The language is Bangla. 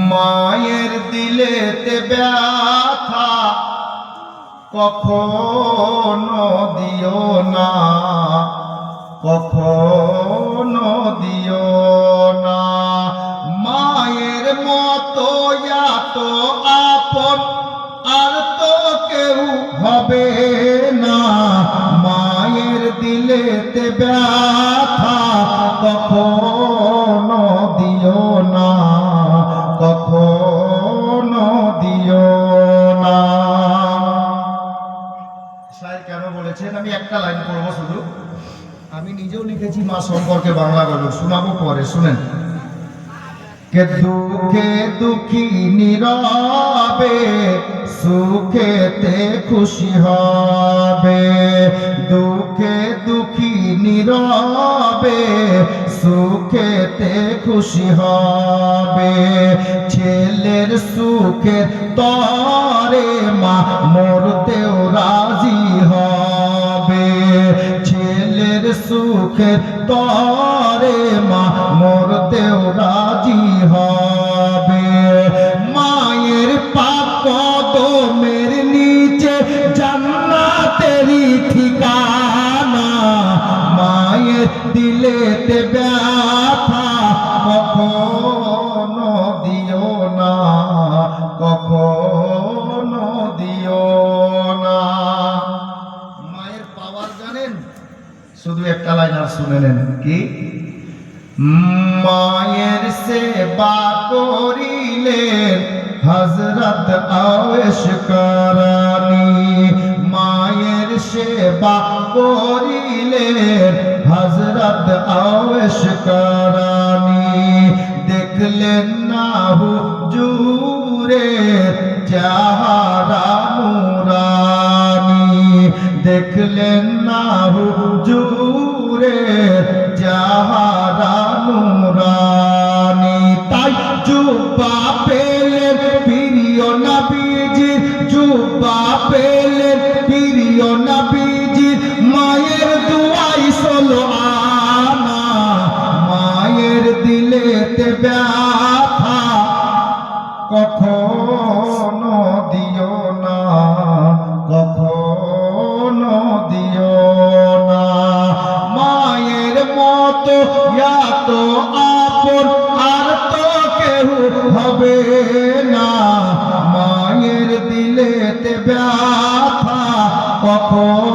মায়ের দিলেতে ব্যথা কখনো দিও না, কখনো দিও না। মায়ের মতো এত আপন আর তো কেউ হবে না। মায়ের দিলেতে ব্যথা কখনো দিও না, কখনো দিও না। শায়ের কেন বলেছেন? আমি একটা লাইন পড়বো শুধু। আমি নিজেও লিখেছি মা সম্পর্কে বাংলা গল্প, শোনাবো পরে, শুনেন। কে দুঃখে দুঃখী নীরবে সুখেতে খুশি হবে। দুঃখে দুঃখী নীরবে সুখেতে খুশি হবে। ছেলের সুখের তরে মা মরতেও রাজি হবে। ছেলের সুখের তরে মা মরতেও রাজি হবে। মায়ের পাক কদমের নিচে জান্নাতেরই ঠিকানা। মায়ের দিলেতে ব্যথা কখনো দিও না, কখনো দিও না। মায়ের পাওয়ার জানেন? শুধু একটা লাইন আর শুনে নেন। কি? মায়ের সেবা করিলেন হযরত আয়েশ কারানী। মায়ের সেবা করিলেন হযরত আয়েশ কারানী। দেখলেন না হুজুরের চেহারা নুরানী। দেখলেন না হুজুরের চেহারা নুরানী। তাই জুব্বা পেলেন প্রিয় নবীজির, জুব্বা পেলেন প্রিয় নবীজির। মায়ের দুয়াই ষোলো আনা। মায়ের দিলেতে ব্যথা কখনো দিও না, কখনো দিও না। মায়ের মতো এত আপন আর তো কেউ হবে না। মায়ের দিলেতে ব্যথা কখনো